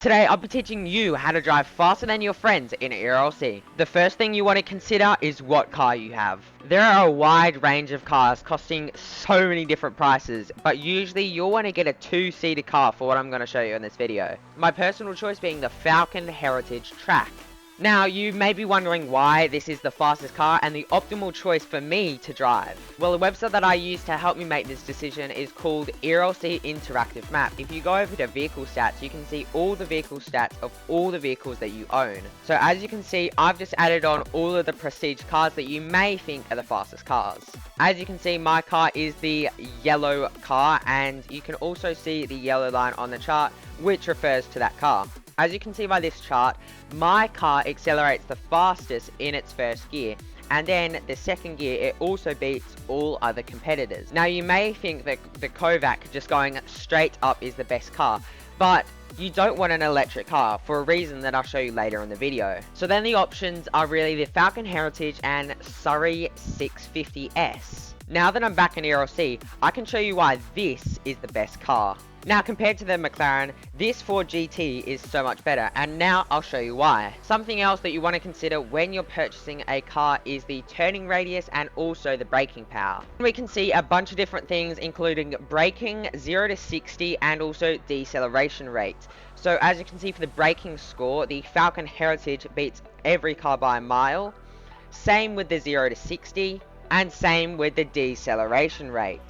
Today I'll be teaching you how to drive faster than your friends in ERLC. The first thing you want to consider is what car you have. There are a wide range of cars costing so many different prices, but usually you'll want to get a two-seater car for what I'm going to show you in this video. My personal choice being the Falcon Heritage Track. Now, you may be wondering why this is the fastest car and the optimal choice for me to drive. Well, the website that I use to help me make this decision is called ERLC Interactive Map. If you go over to vehicle stats, you can see all the vehicle stats of all the vehicles that you own. So as you can see, I've just added on all of the prestige cars that you may think are the fastest cars. As you can see, my car is the yellow car, and you can also see the yellow line on the chart, which refers to that car. As you can see by this chart, my car accelerates the fastest in its first gear, and then the second gear it also beats all other competitors. Now you may think that the Kovac just going straight up is the best car, but you don't want an electric car for a reason that I'll show you later in the video. So then the options are really the Falcon Heritage and Surrey 650S. Now that I'm back in ERLC, I can show you why this is the best car. Now compared to the McLaren, this Ford GT is so much better, and now I'll show you why. Something else that you want to consider when you're purchasing a car is the turning radius and also the braking power. We can see a bunch of different things including braking, 0 to 60 and also deceleration rate. So as you can see for the braking score, the Falcon Heritage beats every car by a mile. Same with the 0 to 60 and same with the deceleration rate.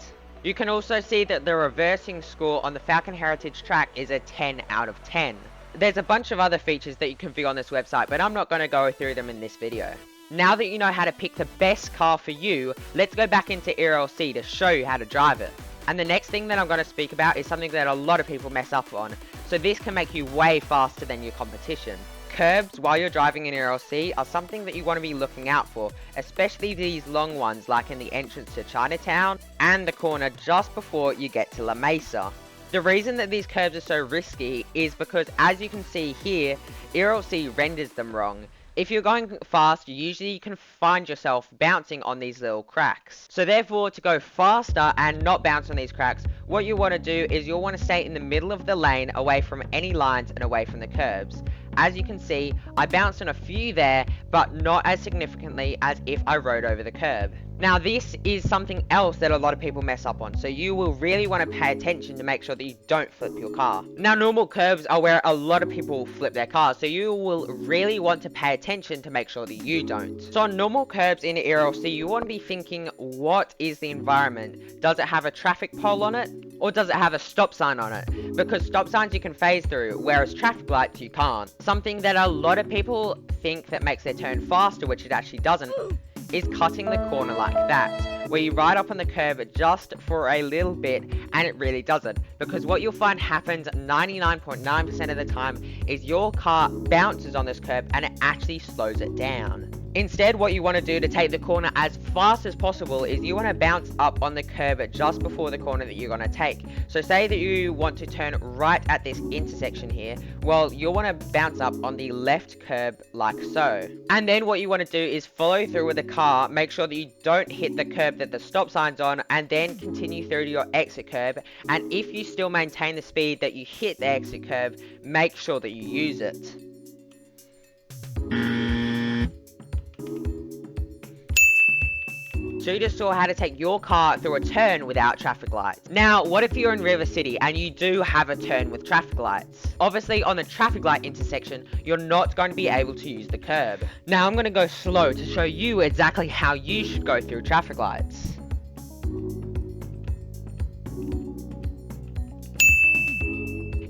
You can also see that the reversing score on the Falcon Heritage Track is a 10 out of 10. There's a bunch of other features that you can view on this website, but I'm not going to go through them in this video. Now that you know how to pick the best car for you, let's go back into ERLC to show you how to drive it. And the next thing that I'm going to speak about is something that a lot of people mess up on, so this can make you way faster than your competition. Curbs while you're driving in ERLC are something that you want to be looking out for, especially these long ones like in the entrance to Chinatown and the corner just before you get to La Mesa. The reason that these curbs are so risky is because, as you can see here, ERLC renders them wrong. If you're going fast, usually you can find yourself bouncing on these little cracks. So therefore, to go faster and not bounce on these cracks, what you want to do is you'll want to stay in the middle of the lane, away from any lines and away from the curbs. As you can see, I bounced on a few there, but not as significantly as if I rode over the curb. Now this is something else that a lot of people mess up on, so you will really want to pay attention to make sure that you don't flip your car. Now normal curbs are where a lot of people flip their cars, so you will really want to pay attention to make sure that you don't. So on normal curbs in ERLC, you want to be thinking, what is the environment? Does it have a traffic pole on it? Or does it have a stop sign on it? Because stop signs you can phase through, whereas traffic lights you can't. Something that a lot of people think that makes their turn faster, which it actually doesn't, is cutting the corner like that, where you ride up on the curb just for a little bit, and it really doesn't, because what you'll find happens 99.9% of the time is your car bounces on this curb and it actually slows it down. Instead, what you want to do to take the corner as fast as possible is you want to bounce up on the curb just before the corner that you're going to take. So say that you want to turn right at this intersection here, well, you'll want to bounce up on the left curb like so. And then what you want to do is follow through with the car, make sure that you don't hit the curb that the stop sign's on, and then continue through to your exit curb. And if you still maintain the speed that you hit the exit curb, make sure that you use it. So you just saw how to take your car through a turn without traffic lights. Now, what if you're in River City and you do have a turn with traffic lights? Obviously, on the traffic light intersection, you're not going to be able to use the curb. Now, I'm going to go slow to show you exactly how you should go through traffic lights.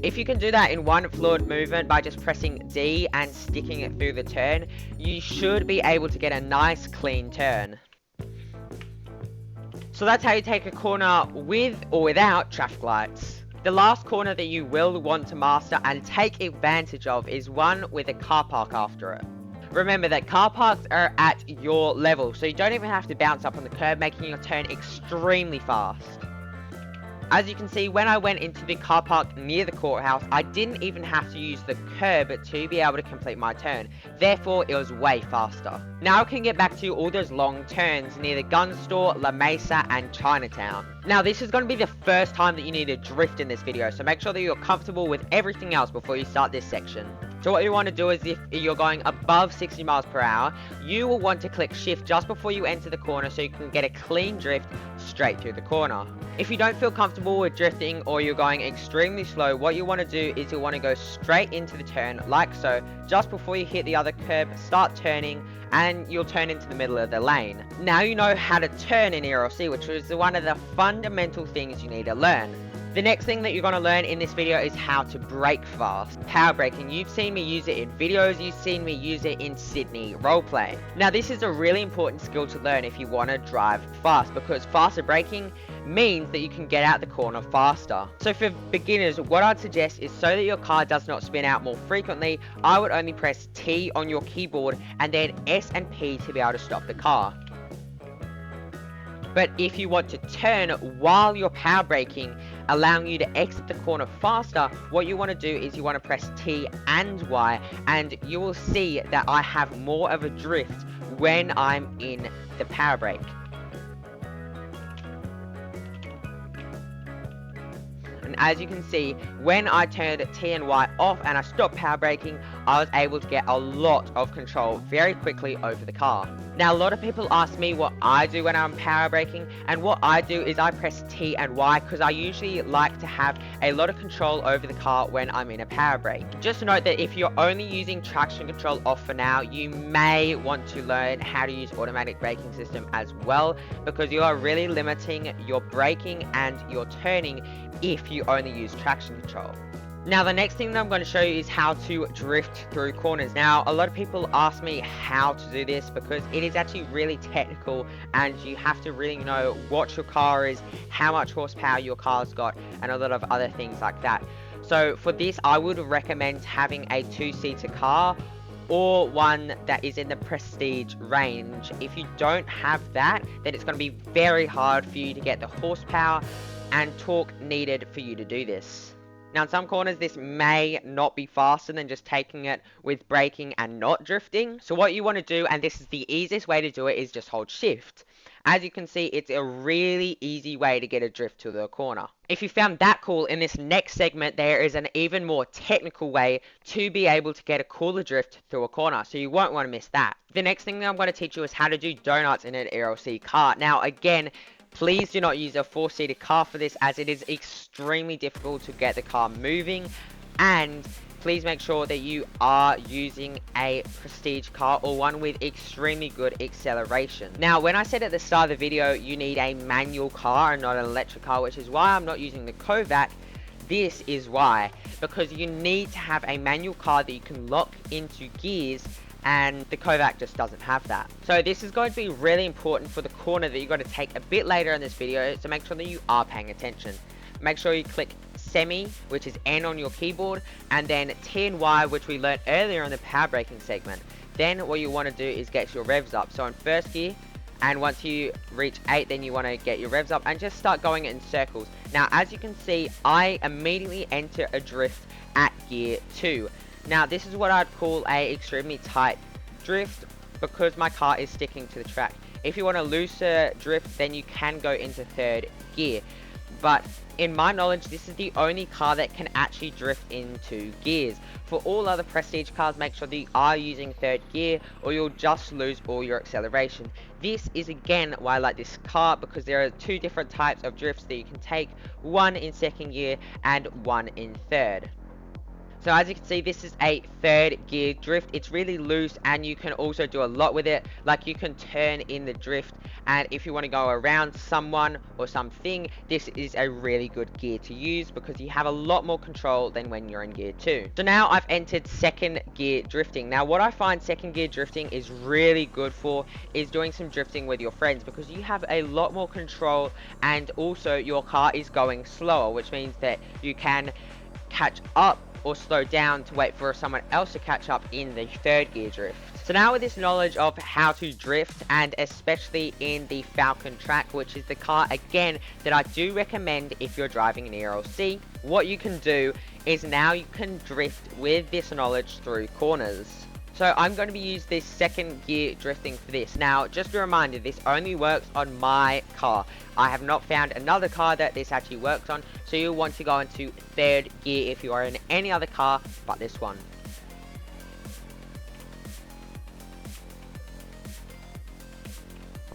If you can do that in one fluid movement by just pressing D and sticking it through the turn, you should be able to get a nice clean turn. So that's how you take a corner with or without traffic lights. The last corner that you will want to master and take advantage of is one with a car park after it. Remember that car parks are at your level, so you don't even have to bounce up on the curb, making your turn extremely fast. As you can see, when I went into the car park near the courthouse, I didn't even have to use the curb to be able to complete my turn. Therefore, it was way faster. Now I can get back to all those long turns near the gun store, La Mesa, and Chinatown. Now this is going to be the first time that you need to drift in this video, so make sure that you're comfortable with everything else before you start this section. So what you want to do is, if you're going above 60 miles per hour, you will want to click shift just before you enter the corner so you can get a clean drift straight through the corner. If you don't feel comfortable with drifting or you're going extremely slow, what you want to do is you want to go straight into the turn like so, just before you hit the other curb, start turning, and you'll turn into the middle of the lane. Now you know how to turn in ERLC, which is one of the fundamental things you need to learn. The next thing that you're going to learn in this video is how to brake fast. Power braking, you've seen me use it in videos, you've seen me use it in Sydney roleplay. Now this is a really important skill to learn if you want to drive fast, because faster braking means that you can get out the corner faster. So for beginners, what I'd suggest is, so that your car does not spin out more frequently, I would only press T on your keyboard and then S and P to be able to stop the car. But if you want to turn while you're power braking, allowing you to exit the corner faster, what you want to do is you want to press T and Y, and you will see that I have more of a drift when I'm in the power brake. And as you can see, when I turned T and Y off and I stopped power braking, I was able to get a lot of control very quickly over the car. Now a lot of people ask me what I do when I'm power braking, and what I do is I press T and Y because I usually like to have a lot of control over the car when I'm in a power brake. Just note that if you're only using traction control off for now, you may want to learn how to use automatic braking system as well, because you are really limiting your braking and your turning if you only use traction control. Now the next thing that I'm going to show you is how to drift through corners. Now a lot of people ask me how to do this because it is actually really technical, and you have to really know what your car is, how much horsepower your car's got, and a lot of other things like that. So for this, I would recommend having a two-seater car or one that is in the prestige range. If you don't have that, then it's going to be very hard for you to get the horsepower and torque needed for you to do this. Now in some corners this may not be faster than just taking it with braking and not drifting. So what you want to do, and this is the easiest way to do it, is just hold shift. As you can see, it's a really easy way to get a drift to the corner. If you found that cool, in this next segment there is an even more technical way to be able to get a cooler drift through a corner, so you won't want to miss that. The next thing that I'm going to teach you is how to do donuts in an ERLC car. Now again, please do not use a four-seater car for this, as it is extremely difficult to get the car moving, and please make sure that you are using a prestige car or one with extremely good acceleration. Now when I said at the start of the video you need a manual car and not an electric car, which is why I'm not using the Kovac, this is why, because you need to have a manual car that you can lock into gears, and the Kovac just doesn't have that. So this is going to be really important for the corner that you're going to take a bit later in this video, so make sure that you are paying attention. Make sure you click semi, which is N on your keyboard, and then T and Y, which we learned earlier in the power braking segment. Then what you want to do is get your revs up. So in first gear, and once you reach 8, then you want to get your revs up and just start going in circles. Now as you can see, I immediately enter a drift at gear 2. Now this is what I'd call a extremely tight drift, because my car is sticking to the track. If you want a looser drift, then you can go into third gear, but in my knowledge this is the only car that can actually drift into gears. For all other prestige cars, make sure that you are using third gear or you'll just lose all your acceleration. This is again why I like this car, because there are two different types of drifts that you can take, one in second gear and one in third. So as you can see, this is a third gear drift. It's really loose and you can also do a lot with it. Like you can turn in the drift, and if you want to go around someone or something, this is a really good gear to use because you have a lot more control than when you're in gear 2. So now I've entered second gear drifting. Now what I find second gear drifting is really good for is doing some drifting with your friends, because you have a lot more control and also your car is going slower, which means that you can catch up or slow down to wait for someone else to catch up in the third gear drift. So now with this knowledge of how to drift, and especially in the Falcon track, which is the car again that I do recommend if you're driving an ERLC, what you can do is now you can drift with this knowledge through corners. So I'm going to be using this second gear drifting for this. Now, just a reminder, this only works on my car. I have not found another car that this actually works on, so you'll want to go into third gear if you are in any other car but this one.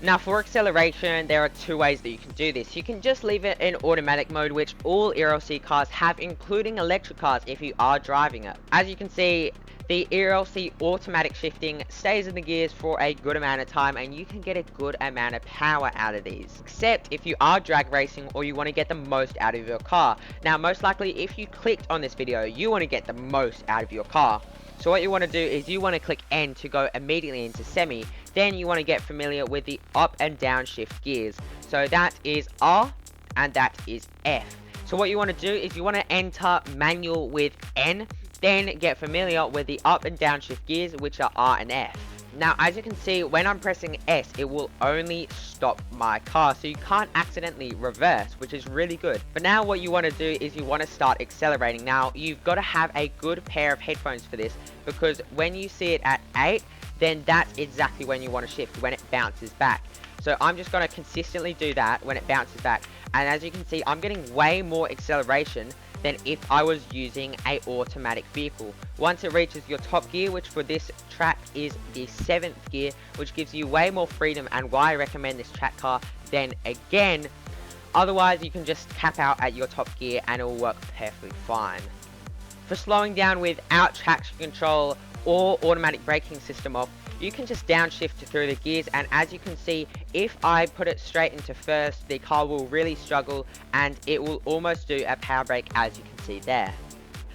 Now for acceleration, there are two ways that you can do this. You can just leave it in automatic mode, which all ERLC cars have, including electric cars if you are driving it. As you can see, the ERLC automatic shifting stays in the gears for a good amount of time, and you can get a good amount of power out of these. Except if you are drag racing or you want to get the most out of your car. Now most likely if you clicked on this video, you want to get the most out of your car. So what you want to do is you want to click N to go immediately into semi. Then you want to get familiar with the up and down shift gears. So that is R and that is F. So what you want to do is you want to enter manual with N, then get familiar with the up and down shift gears, which are R and F. Now as you can see, when I'm pressing S, it will only stop my car, so you can't accidentally reverse, which is really good. But now what you want to do is you want to start accelerating. Now you've got to have a good pair of headphones for this, because when you see it at 8, then that's exactly when you want to shift, when it bounces back. So I'm just going to consistently do that when it bounces back, and as you can see, I'm getting way more acceleration than if I was using a automatic vehicle. Once it reaches your top gear, which for this track is the 7th gear, which gives you way more freedom, and why I recommend this track car, then again, otherwise you can just cap out at your top gear and it will work perfectly fine. For slowing down without traction control or automatic braking system off, you can just downshift through the gears, and as you can see, if I put it straight into first, the car will really struggle and it will almost do a power brake, as you can see there.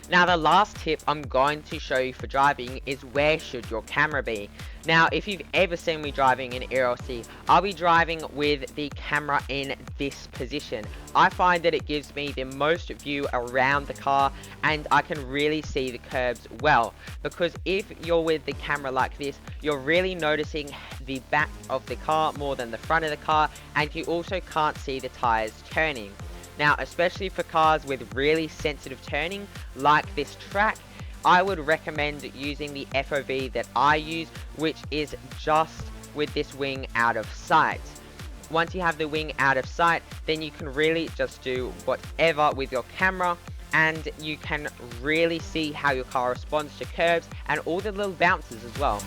Now the last tip I'm going to show you for driving is where should your camera be. Now if you've ever seen me driving in ERLC, I'll be driving with the camera in this position. I find that it gives me the most view around the car, and I can really see the curbs well, because if you're with the camera like this, you're really noticing the back of the car more than the front of the car, and you also can't see the tires turning. Now especially for cars with really sensitive turning like this track, I would recommend using the FOV that I use, which is just with this wing out of sight. Once you have the wing out of sight, then you can really just do whatever with your camera, and you can really see how your car responds to curbs and all the little bounces as well.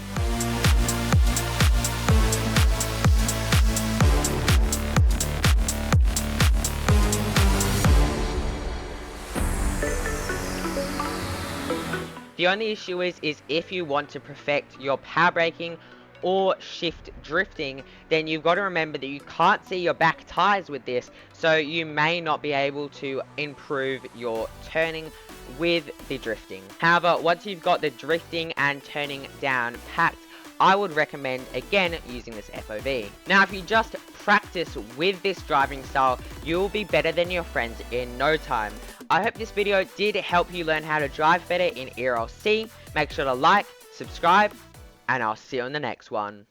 The only issue is if you want to perfect your power braking or shift drifting, then you've got to remember that you can't see your back tires with this, so you may not be able to improve your turning with the drifting. However, once you've got the drifting and turning down packed, I would recommend again using this FOV. Now if you just practice with this driving style, you'll be better than your friends in no time. I hope this video did help you learn how to drive better in ERLC. Make sure to like, subscribe, and I'll see you in the next one.